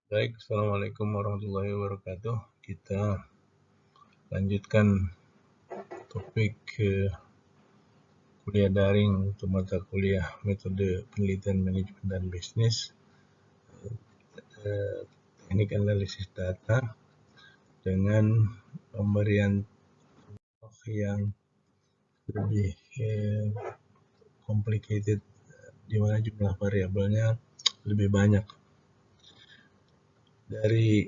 Baik, Assalamualaikum warahmatullahi wabarakatuh. Kita lanjutkan topik kuliah daring untuk mata kuliah metode penelitian manajemen dan bisnis, teknik analisis data dengan pemberian yang lebih complicated, di mana jumlah variabelnya lebih banyak. Dari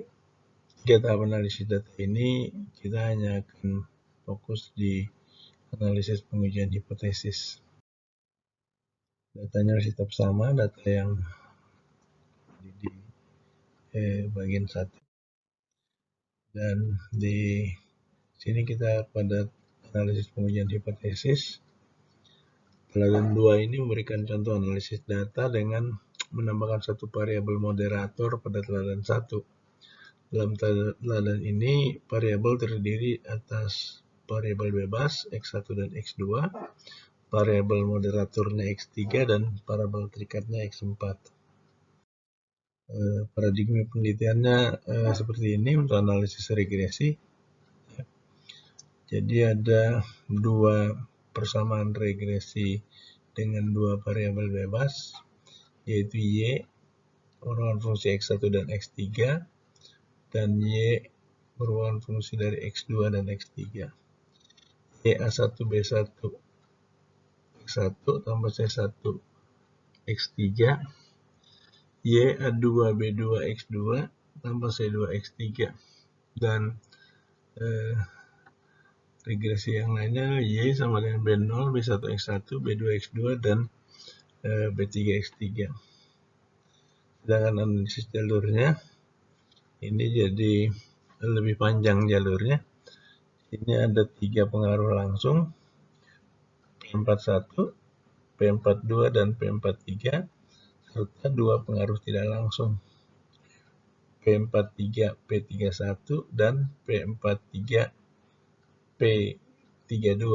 3 tahap analisis data ini, kita hanya akan fokus di analisis pengujian hipotesis. Datanya masih tetap sama, data yang di bagian 1. Dan di sini kita pada analisis pengujian hipotesis. Teladan 2 ini memberikan contoh analisis data dengan menambahkan satu variabel moderator pada teladan 1. Dalam teladan ini, variabel terdiri atas variabel bebas X1 dan X2, variabel moderatornya X3, dan variabel terikatnya X4. Paradigma penelitiannya seperti ini untuk analisis regresi. Jadi ada 2 persamaan regresi dengan 2 variabel bebas, yaitu Y merupakan fungsi X1 dan X3, dan Y merupakan fungsi dari X2 dan X3. Y A1 B1 X1 tambah C1 X3, Y A2 B2 X2 tambah C2 X3, dan regresi yang lainnya Y sama dengan B0, B1 X1, B2 X2, dan B3 X3. Sedangkan analisis jalurnya ini jadi lebih panjang jalurnya. Ini ada 3 pengaruh langsung, P41, P42, dan P43, serta 2 pengaruh tidak langsung, P43, P31, dan P43, P32.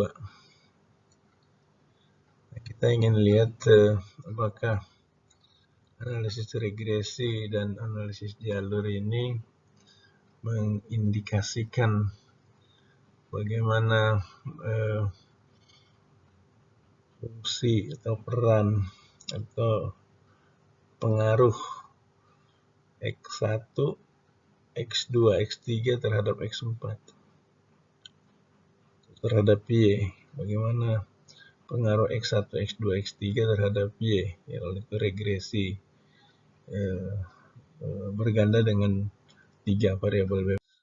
Nah, kita ingin lihat apakah analisis regresi dan analisis jalur ini mengindikasikan bagaimana fungsi atau peran atau pengaruh X1, X2, X3 terhadap X4, terhadap Y. Bagaimana pengaruh X1, X2, X3 terhadap Y, yaitu regresi berganda dengan 3 variabel bebas.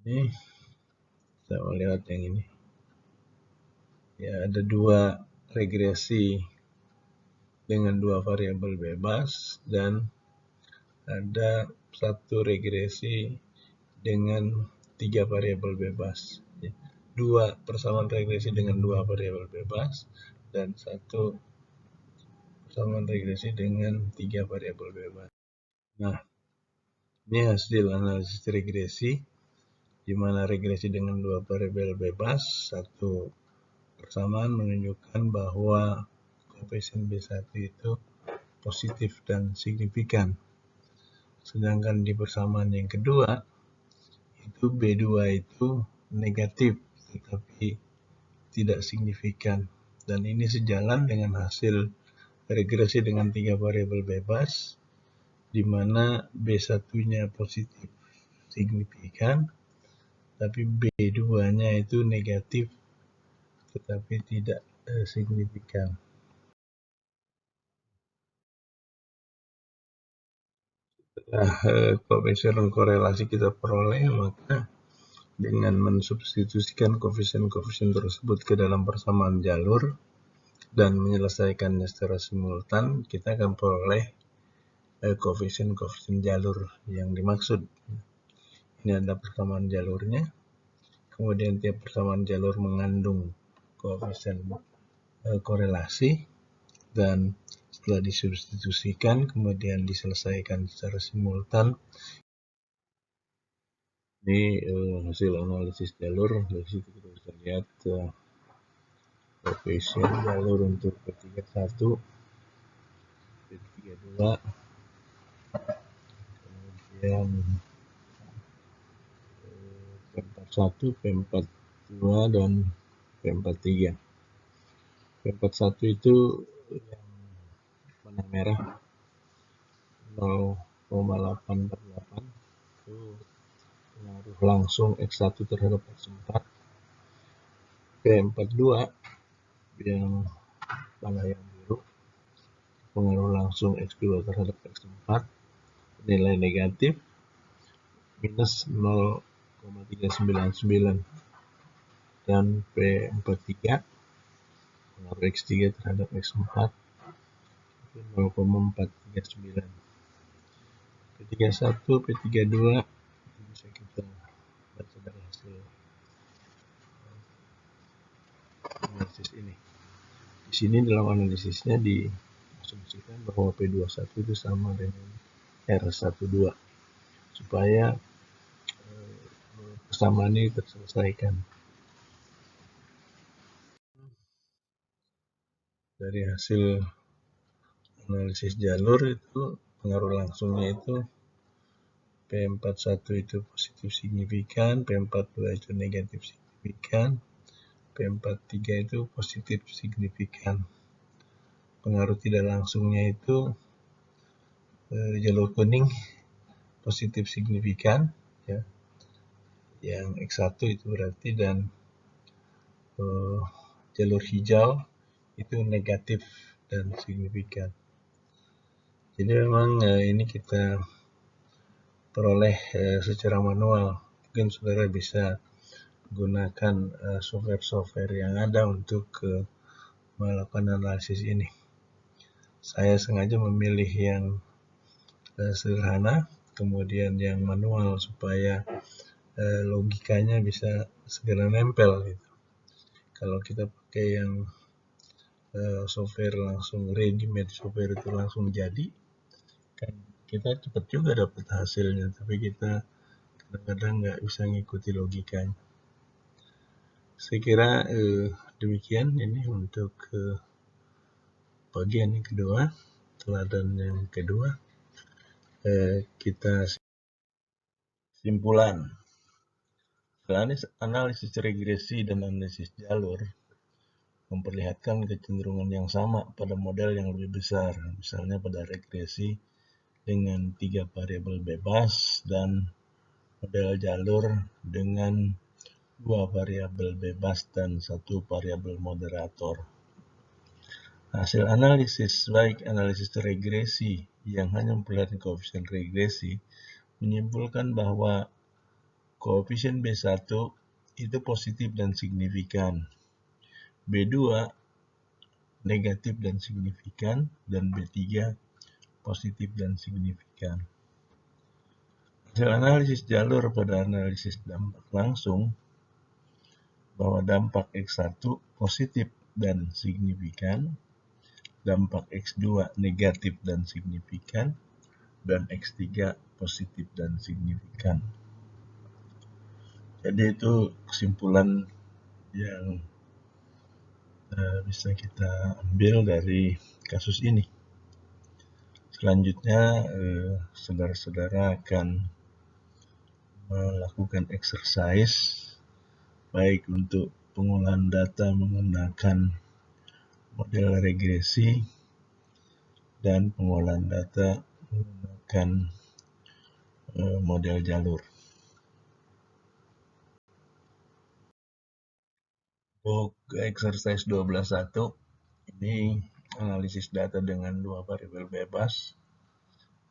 Ini kita melihat yang ini. Ya, ada 2 regresi dengan 2 variabel bebas, dan ada 1 regresi dengan 3 variabel bebas. 2 persamaan regresi dengan 2 variabel bebas, dan 1 persamaan regresi dengan 3 variabel bebas. Nah, ini hasil analisis regresi, di mana regresi dengan 2 variabel bebas, 1 persamaan menunjukkan bahwa koefisien B1 itu positif dan signifikan. Sedangkan di persamaan yang kedua, itu B2 itu negatif tetapi tidak signifikan. Dan ini sejalan dengan hasil regresi dengan 3 variabel bebas, di mana B1-nya positif signifikan, tapi B2-nya itu negatif tetapi tidak signifikan. Setelah koefisien korelasi kita peroleh, maka dengan mensubstitusikan koefisien-koefisien tersebut ke dalam persamaan jalur dan menyelesaikannya secara simultan, kita akan peroleh koefisien-koefisien jalur yang dimaksud. Ini ada persamaan jalurnya, kemudian tiap persamaan jalur mengandung koefisien korelasi, dan setelah disubstitusikan kemudian diselesaikan secara simultan. Ini hasil analisis jalur. Dari situ kita bisa lihat koefisien jalur untuk P31, P32, yang P41, P42, dan P43. P41 itu yang warna merah 0,848 itu pengaruh langsung X1 terhadap X4. P42 yang warna yang biru pengaruh langsung X2 terhadap X4, nilai negatif minus 0,399, dan P43 pengaruh X3 terhadap X4 itu 0,439. P31, P32 itu bisa kita baca dari hasil analisis ini. Di sini dalam analisisnya diasumsikan bahwa P21 itu sama dengan R12 supaya persamaan ini terselesaikan. Dari hasil analisis jalur itu pengaruh langsungnya itu P41 itu positif signifikan, P42 itu negatif signifikan, P43 itu positif signifikan. Pengaruh tidak langsungnya itu jalur kuning positif signifikan, ya, yang X1 itu berarti, dan jalur hijau itu negatif dan signifikan. Jadi memang ini kita peroleh secara manual. Mungkin saudara bisa gunakan software-software yang ada untuk melakukan analisis ini. Saya sengaja memilih yang sederhana, kemudian yang manual supaya logikanya bisa segera nempel gitu. Kalau kita pakai yang software langsung ready-made, software itu langsung jadi, kan kita cepat juga dapat hasilnya, tapi kita kadang-kadang nggak bisa ngikuti logikanya. Saya kira demikian ini untuk bagian yang kedua, teladan yang kedua. Kita simpulan. Analisis regresi dan analisis jalur memperlihatkan kecenderungan yang sama pada model yang lebih besar, misalnya pada regresi dengan 3 variabel bebas dan model jalur dengan 2 variabel bebas dan 1 variabel moderator. Hasil analisis, baik analisis regresi yang hanya memperlihatkan koefisien regresi, menyimpulkan bahwa koefisien B1 itu positif dan signifikan, B2 negatif dan signifikan, dan B3 positif dan signifikan. Hasil analisis jalur pada analisis dampak langsung bahwa dampak X1 positif dan signifikan, dampak X2 negatif dan signifikan, dan X3 positif dan signifikan. Jadi itu kesimpulan yang bisa kita ambil dari kasus ini. Selanjutnya saudara-saudara akan melakukan exercise baik untuk pengolahan data menggunakan model regresi dan pengolahan data menggunakan model jalur. Untuk exercise 12.1 ini analisis data dengan 2 variabel bebas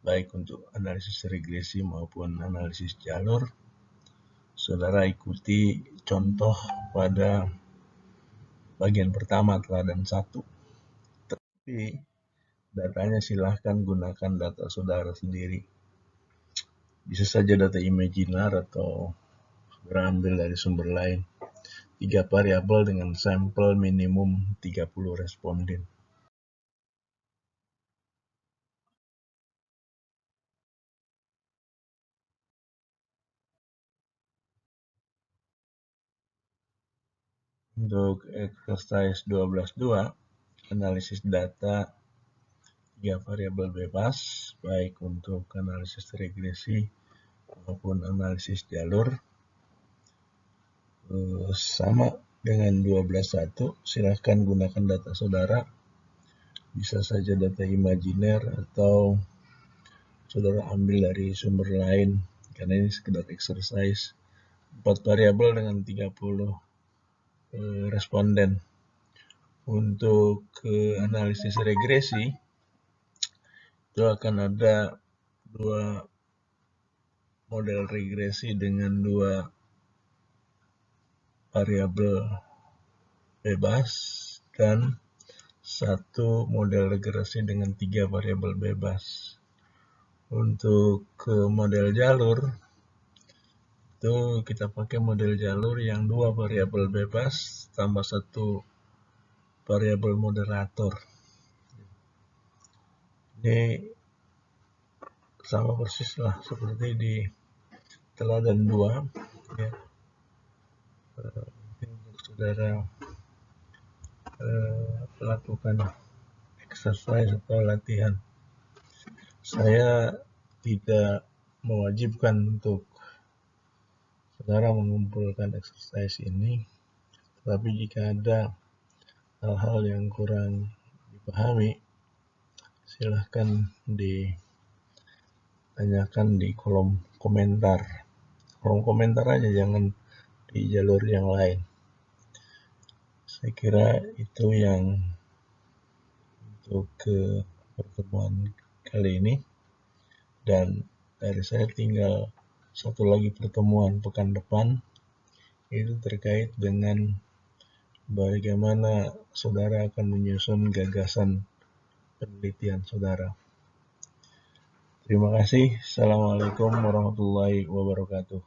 baik untuk analisis regresi maupun analisis jalur. Saudara ikuti contoh pada bagian pertama teladan 1. Tapi datanya silahkan gunakan data saudara sendiri. Bisa saja data imaginar atau berambil dari sumber lain. 3 variabel dengan sampel minimum 30 responden. Untuk exercise 12.2, analisis data 3 variabel bebas, baik untuk analisis regresi maupun analisis jalur sama dengan 12.1. Silahkan gunakan data saudara, bisa saja data imajiner atau saudara ambil dari sumber lain, karena ini sekedar exercise. 4 variabel dengan 30 responden. Untuk analisis regresi itu akan ada 2 model regresi dengan 2 variabel bebas dan 1 model regresi dengan 3 variabel bebas. Untuk model jalur itu kita pakai model jalur yang 2 variabel bebas tambah 1 variabel moderator. Ini sama persis lah seperti di teladan 2 ya. Untuk saudara lakukan exercise atau latihan. Saya tidak mewajibkan untuk saudara mengumpulkan exercise ini, tetapi jika ada hal-hal yang kurang dipahami, silahkan ditanyakan di kolom komentar. Kolom komentar aja, jangan di jalur yang lain. Saya kira itu yang untuk pertemuan kali ini, dan dari saya tinggal satu lagi pertemuan pekan depan, itu terkait dengan bagaimana saudara akan menyusun gagasan penelitian saudara. Terima kasih. Assalamualaikum warahmatullahi wabarakatuh.